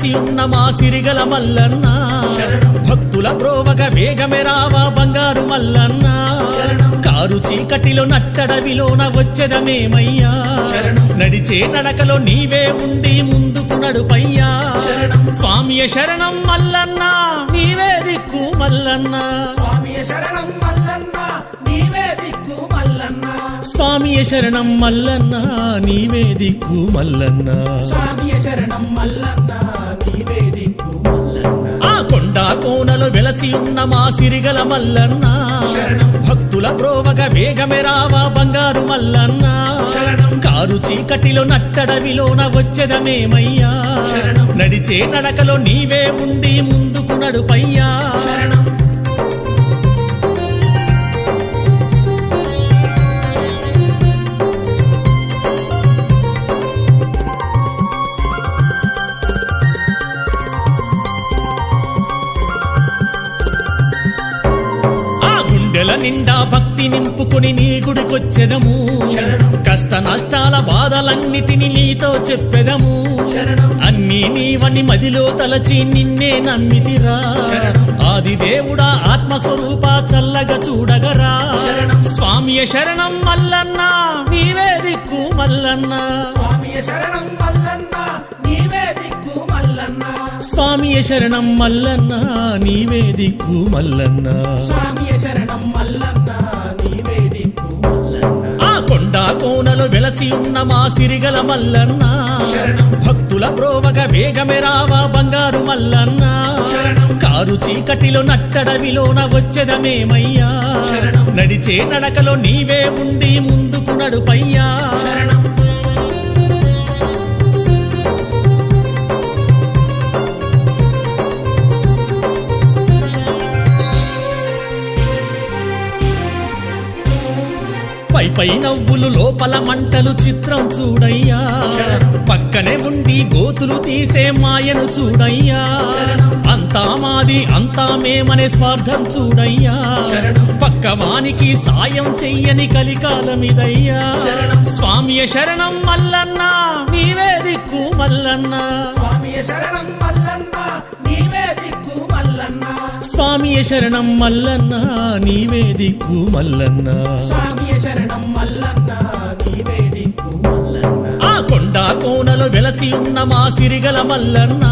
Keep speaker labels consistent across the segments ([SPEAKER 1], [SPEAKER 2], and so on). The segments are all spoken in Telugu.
[SPEAKER 1] వెలసి ఉన్న మా సిరిగల మల్లన్న భక్తుల బ్రోవగ వేగమే రావా బంగారు మల్లన్న కారు చీకటిలో నట్టడవిలోన వచ్చెదమేమయ్యా నడిచే నడకలో నీవే ఉండి ముందుకు నడుపయ్యా స్వామియ శరణం మల్లన్న నీవే దిక్కు మల్లన్న
[SPEAKER 2] స్వామియ శరణం మల్లన్న నీవే దిక్కు మల్లన్న
[SPEAKER 1] స్వామియ శరణం మల్లన్న నీవే దిక్కు మల్లన్న
[SPEAKER 2] స్వామియ శరణం మల్లన్న నీవే దిక్కు మల్లన్న
[SPEAKER 1] ఆ కొండ కోనలో వెలసి ఉన్న మా సిరిగల మల్లన్న భక్తుల బ్రోవగ వేగమే రావా బంగారు మల్లన్న కారు చీకటిలో నట్టడవిలోన వచ్చెదమేమయ్యా నడిచే నడకలో నీవే ఉండి ముందుకు నడుపయ్యా నిండా భక్తి నింపుకుని నీ గుడికొచ్చెదము కష్ట నష్టాల బాధలన్నిటిని నీతో చెప్పెదము అన్నీ నీవని మదిలో తలచి నిన్నే నమ్మితిరా ఆది దేవుడా ఆత్మస్వరూప చల్లగా చూడగరా స్వామియ శరణం మల్లన్న నీవే దిక్కు మల్లన్న
[SPEAKER 2] స్వామియ శరణం మల్లన్న నీవే దిక్కు మల్లన్న
[SPEAKER 1] స్వామియ శరణం మల్లన్న నీవే దిక్కు మల్లన్న
[SPEAKER 2] స్వామియ శరణం మల్లన్న నీవే దిక్కు మల్లన్న
[SPEAKER 1] ఆ కొండ కోనలో వెలసి ఉన్న మా సిరిగల మల్లన్న భక్తుల బ్రోవగ వేగమే రావా బంగారు మల్లన్న కారు చీకటిలో నట్టడవిలోన వచ్చెదమేమయ్యా నడిచే నడకలో నీవే ఉండి ముందుకు నడుపయ్యా పై నవ్వులు లోపల మంటలు చిత్రం చూడయ్యా పక్కనే ఉండి గోతులు తీసే మాయను చూడయ్యా అంతా మాది అంతా మేమనే స్వార్థం చూడయ్యా పక్కవానికి సాయం చెయ్యని కలికాలమిదయ్యా స్వామియ శరణం మల్లన్న నీవే దిక్కు మల్లన్న
[SPEAKER 2] స్వామియ శరణం మల్లన్న నీవే దిక్కు మల్లన్న
[SPEAKER 1] స్వామియ శరణం మల్లన్న నీవే దిక్కు మల్లన్న
[SPEAKER 2] స్వామియ శరణం మల్లన్న నీవే దిక్కు మల్లన్న
[SPEAKER 1] ఆ కొండ కోనలో వెలసి ఉన్న మా సిరిగల మల్లన్న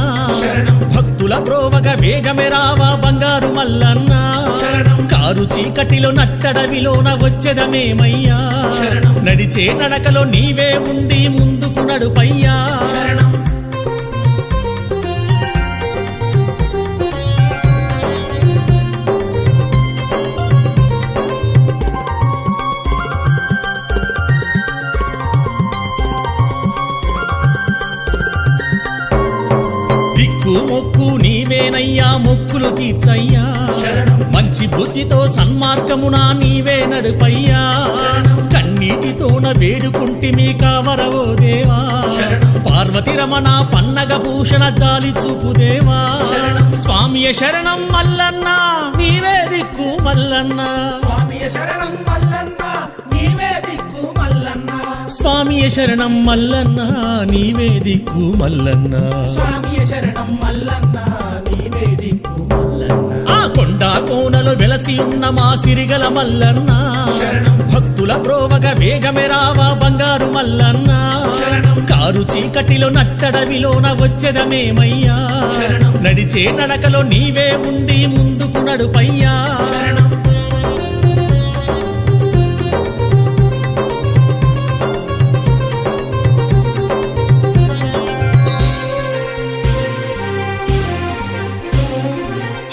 [SPEAKER 1] భక్తుల బ్రోవగ వేగమే రావా బంగారు మల్లన్న కారు చీకటిలో నట్టడవిలోన వచ్చెదమేమయ్యా నడిచే నడకలో నీవే ఉండి ముందుకు నడుపయ్యా మొక్కు నీవేనయ్యా మొక్కులు తీర్చయ్యా మంచి బుద్ధితో సన్మార్గమున నీవే నడుపయ్యా కన్నీటితోన వేడుకుంటి మీ కావరవో దేవా పార్వతి రమణ పన్నగ భూషణ జాలి చూపు దేవా స్వామియ శరణం మల్లన్న నీవే దిక్కు మల్లన్న
[SPEAKER 2] స్వామియ శరణం మల్లన్న నీవే దిక్కు మల్లన్న
[SPEAKER 1] స్వామియ శరణం మల్లన్న నీవే దిక్కు మల్లన్న
[SPEAKER 2] స్వామియ శరణం మల్లన్న నీవే దిక్కు మల్లన్న
[SPEAKER 1] ఆ కొండ కోనలో వెలసి ఉన్న మా సిరిగల మల్లన్న భక్తుల బ్రోవగ వేగమే రావా బంగారు మల్లన్న కారు చీకటిలో నట్టడవిలోన వచ్చెదమేమయ్యా నడిచే నడకలో నీవే ఉండి ముందుకు నడుపయ్యా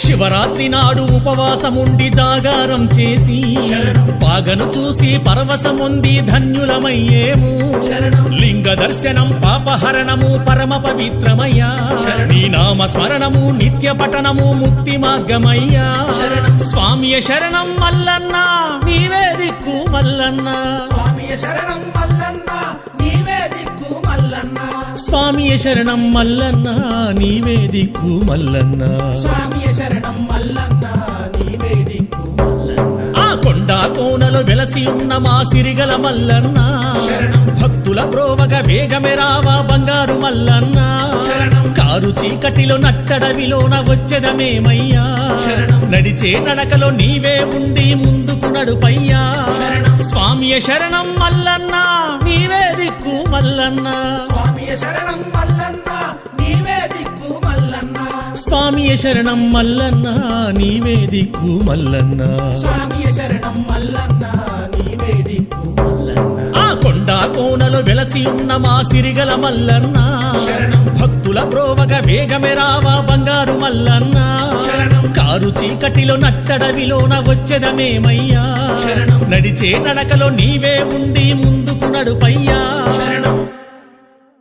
[SPEAKER 1] శివరాత్రి నాడు ఉపవాసముండి జాగారం చేసి పాగను చూసి పరవశముంది ధన్యులమయ్యేము లింగ దర్శనం పాపహరణము పరమ పవిత్రమయ్యా నీ నామ స్మరణము నిత్య పఠనము ముక్తి మార్గమయ్యా స్వామియ శరణం మల్లన్న నీవే దిక్కు మల్లన్న
[SPEAKER 2] స్వామియ శరణం మల్లన్న నీవే దిక్కు మల్లన్న
[SPEAKER 1] స్వామియ శరణం మల్లన్న నీవే దిక్కు మల్లన్న
[SPEAKER 2] స్వామియ శరణం మల్లన్న నీవే దిక్కు మల్లన్న
[SPEAKER 1] ఆ కొండ కోనలో వెలసి ఉన్న మా సిరిగల మల్లన్న
[SPEAKER 2] శరణం.
[SPEAKER 1] భక్తుల బ్రోవగ వేగమే రావా బంగారు మల్లన్న
[SPEAKER 2] శరణం.
[SPEAKER 1] కారు చీకటిలో నట్టడవిలోన వచ్చెదమేమయ్యా
[SPEAKER 2] శరణం.
[SPEAKER 1] నడిచే నడకలో నీవే ఉండి ముందుకు నడుపయ్యా
[SPEAKER 2] శరణం.
[SPEAKER 1] స్వామియ శరణం మల్లన్న నీవే దిక్కు మల్లన్న
[SPEAKER 2] స్వామియ శరణం మల్లన్న నీవే దిక్కు మల్లన్న
[SPEAKER 1] స్వామియ శరణం మల్లన్న నీవే దిక్కు మల్లన్న
[SPEAKER 2] స్వామియ శరణం మల్లన్న నీవే దిక్కు మల్లన్న
[SPEAKER 1] ఆ కొండ కోనలో వెలసి ఉన్న మా సిరిగల మల్లన్న
[SPEAKER 2] శరణం.
[SPEAKER 1] భక్తుల బ్రోవగ వేగమే రావా బంగారు మల్లన్న
[SPEAKER 2] శరణం.
[SPEAKER 1] కారు చీకటిలో నట్టడవిలోన వచ్చెదమేమయ్యా
[SPEAKER 2] శరణం.
[SPEAKER 1] నడిచే నడకలో నీవే ఉండి ముందుకు నడుపయ్యా
[SPEAKER 2] శరణం.